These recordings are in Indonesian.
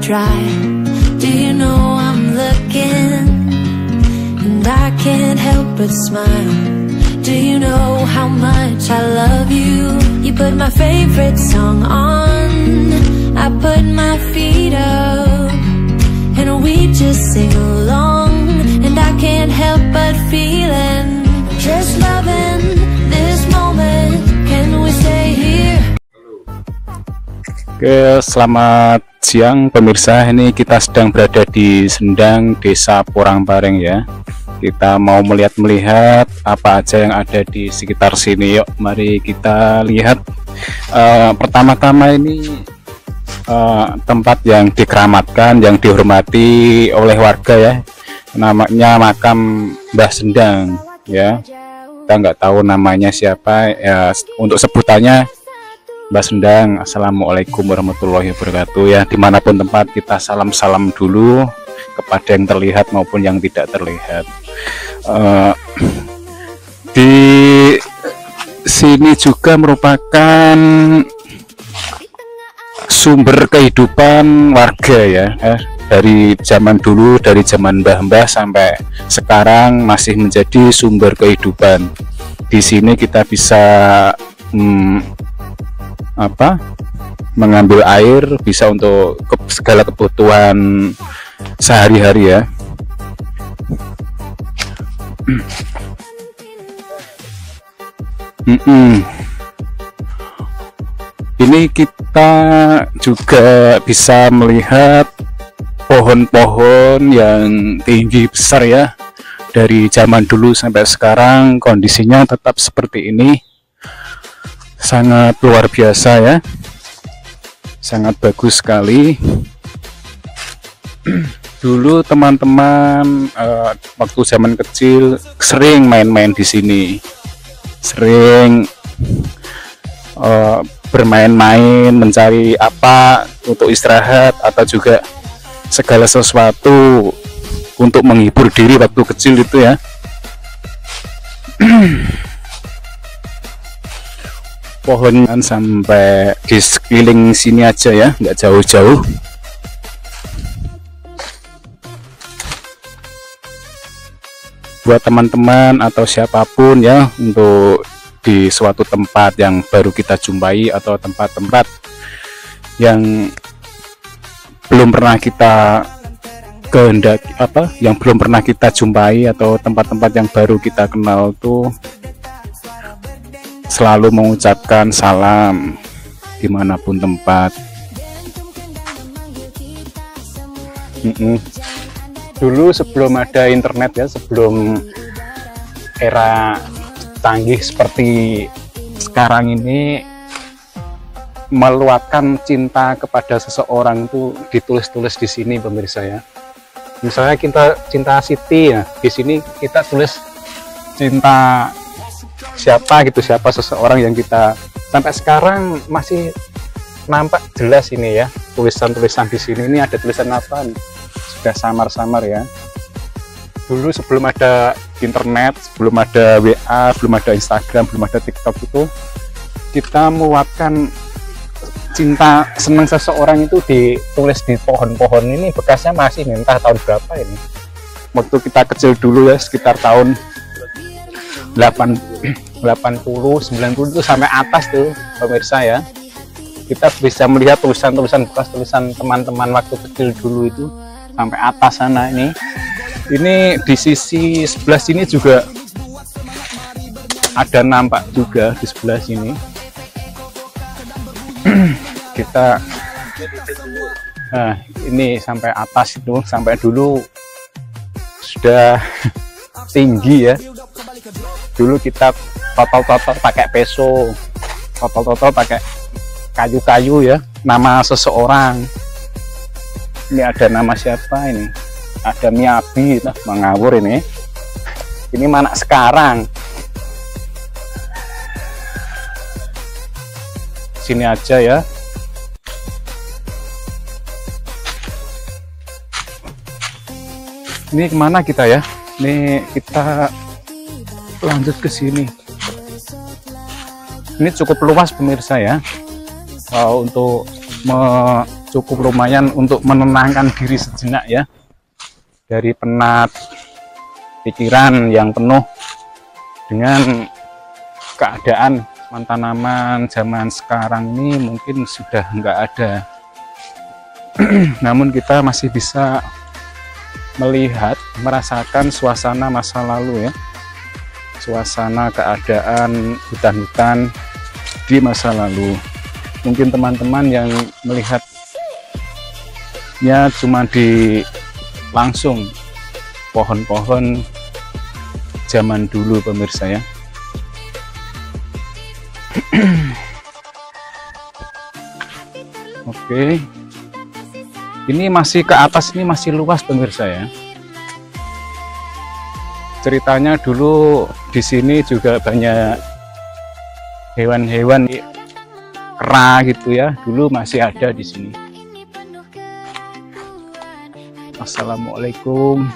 dry. Do you know I'm looking, and I can't help but smile. Do you know how much I love you? You put my favorite song on, I put my feet up, and we just sing along. And I can't help but feeling, just loving this moment. Can we stay here? Oke, selamat siang pemirsa. Ini kita sedang berada di Sendang, Desa Porangpareng ya. Kita mau melihat apa aja yang ada di sekitar sini. Yuk, mari kita lihat. Pertama-tama ini tempat yang dikeramatkan, yang dihormati oleh warga ya. Namanya makam Mbah Sendang ya. Kita nggak tahu namanya siapa ya. Untuk sebutannya Mbah Sendang. Assalamualaikum warahmatullahi wabarakatuh ya. Dimanapun tempat, kita salam-salam dulu kepada yang terlihat maupun yang tidak terlihat. Di sini juga merupakan sumber kehidupan warga ya, dari zaman dulu, dari zaman mbah-mbah sampai sekarang masih menjadi sumber kehidupan. Di sini kita bisa mengambil air, bisa untuk segala kebutuhan sehari-hari ya. Ini kita juga bisa melihat pohon-pohon yang tinggi besar ya. Dari zaman dulu sampai sekarang kondisinya tetap seperti ini. Sangat luar biasa ya. Sangat bagus sekali. Dulu teman-teman waktu zaman kecil sering main-main di sini, sering bermain-main, mencari apa untuk istirahat atau juga segala sesuatu untuk menghibur diri waktu kecil itu ya. Pohon sampai di sekeliling sini aja ya, nggak jauh-jauh. Buat teman-teman atau siapapun ya, untuk di suatu tempat yang baru kita jumpai atau tempat-tempat yang belum pernah kita kehendaki, yang belum pernah kita jumpai atau tempat-tempat yang baru kita kenal tuh, selalu mengucapkan salam dimanapun tempat. Dulu sebelum ada internet ya, sebelum era canggih seperti sekarang ini, meluapkan cinta kepada seseorang itu ditulis-tulis di sini pemirsa ya. Misalnya kita cinta Siti ya, di sini kita tulis cinta siapa gitu, siapa seseorang yang kita, sampai sekarang masih nampak jelas ini ya, tulisan-tulisan di sini. Ini ada tulisan apa nih? Sudah samar-samar ya. Dulu sebelum ada internet, sebelum ada WA, belum ada Instagram, belum ada TikTok itu, kita meluapkan cinta, senang seseorang itu ditulis di pohon-pohon. Ini bekasnya masih nih, entah tahun berapa ini. Waktu kita kecil dulu ya, sekitar tahun 80, 90 itu sampai atas tuh pemirsa ya. Kita bisa melihat tulisan-tulisan bekas, tulisan teman-teman waktu kecil dulu itu sampai atas sana. Ini di sisi sebelah sini juga ada nampak juga di sebelah sini. Kita ini sampai atas itu, sampai dulu sudah tinggi ya. Dulu kita totol-totol pakai peso, totol-totol pakai kayu-kayu ya, nama seseorang. Ini ada nama siapa ini? Ada Miyabi, nah, mengawur ini. Ini mana sekarang? Sini aja ya. Ini kemana kita ya? Ini kita lanjut ke sini. Ini cukup luas pemirsa ya. Untuk cukup lumayan untuk menenangkan diri sejenak ya, dari penat pikiran yang penuh dengan keadaan tanaman zaman sekarang ini mungkin sudah nggak ada. Namun kita masih bisa melihat, merasakan suasana masa lalu ya, suasana keadaan hutan-hutan di masa lalu. Mungkin teman-teman yang melihatnya cuma di langsung pohon-pohon zaman dulu pemirsa ya. Oke, ini masih ke atas, ini masih luas pemirsa ya. Ceritanya dulu di sini juga banyak hewan-hewan kera gitu ya, dulu masih ada di sini. Assalamualaikum.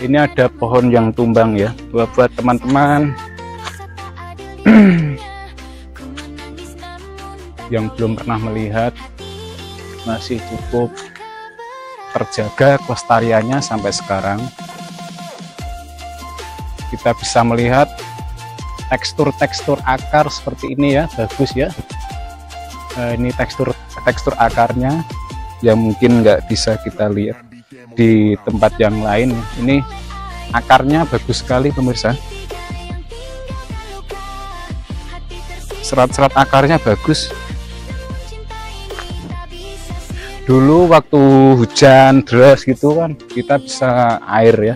Ini ada pohon yang tumbang ya, buat teman-teman yang belum pernah melihat, masih cukup terjaga kelestariannya sampai sekarang. Kita bisa melihat tekstur akar seperti ini ya, bagus ya. Ini tekstur akarnya yang mungkin nggak bisa kita lihat di tempat yang lain. Ini akarnya bagus sekali pemirsa, serat-serat akarnya bagus. Dulu waktu hujan deras gitu kan, kita bisa air ya,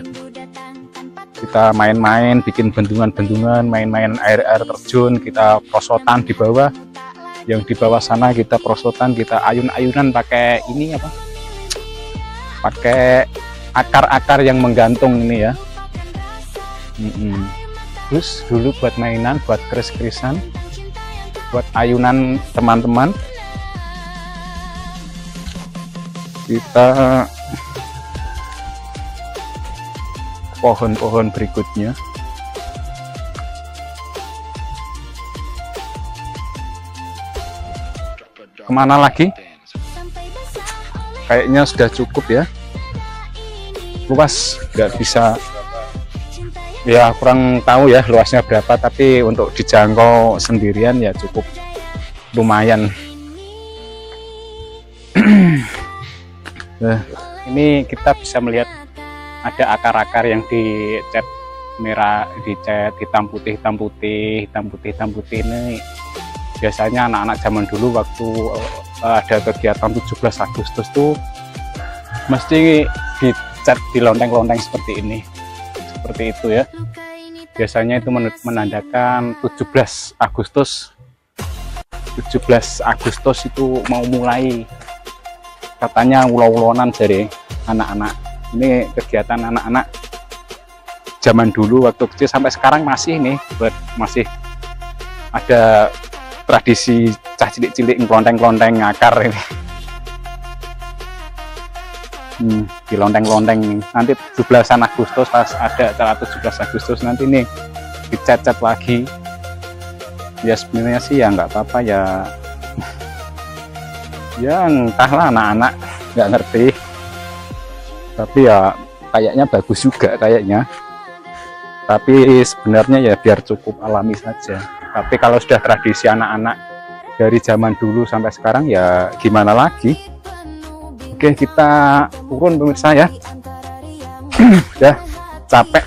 kita main-main, bikin bendungan-bendungan, main-main air terjun, kita prosotan di bawah. Yang di bawah sana kita prosotan, kita ayun-ayunan pakai ini apa? Pakai akar-akar yang menggantung ini ya. Terus dulu buat mainan, buat keris-kerisan, buat ayunan teman-teman. Kita pohon-pohon berikutnya. Kemana lagi? Kayaknya sudah cukup ya, luas, nggak bisa ya, kurang tahu ya luasnya berapa, tapi untuk dijangkau sendirian ya cukup lumayan. Nah, ini kita bisa melihat ada akar-akar yang dicat merah, dicat hitam putih ini. Biasanya anak-anak zaman dulu waktu ada kegiatan 17 Agustus tuh mesti dicat di lonteng-lonteng seperti ini, seperti itu ya. Biasanya itu menandakan 17 Agustus itu mau mulai, katanya ulo-ulonan dari anak-anak. Ini kegiatan anak-anak zaman dulu waktu kecil, sampai sekarang masih nih, masih ada tradisi cah cilik-cilik ngelonteng-lonteng akar ini. Di lonteng-lonteng nih. Nanti 17 Agustus pas ada acara 17 Agustus nanti nih dicat-cat lagi. Ya sebenarnya sih ya nggak apa-apa ya. Ya entahlah, anak-anak nggak ngerti. Tapi ya kayaknya bagus juga kayaknya. Tapi sebenarnya ya biar cukup alami saja. Tapi kalau sudah tradisi anak-anak dari zaman dulu sampai sekarang ya gimana lagi. Oke, kita turun pemirsa ya. Udah capek.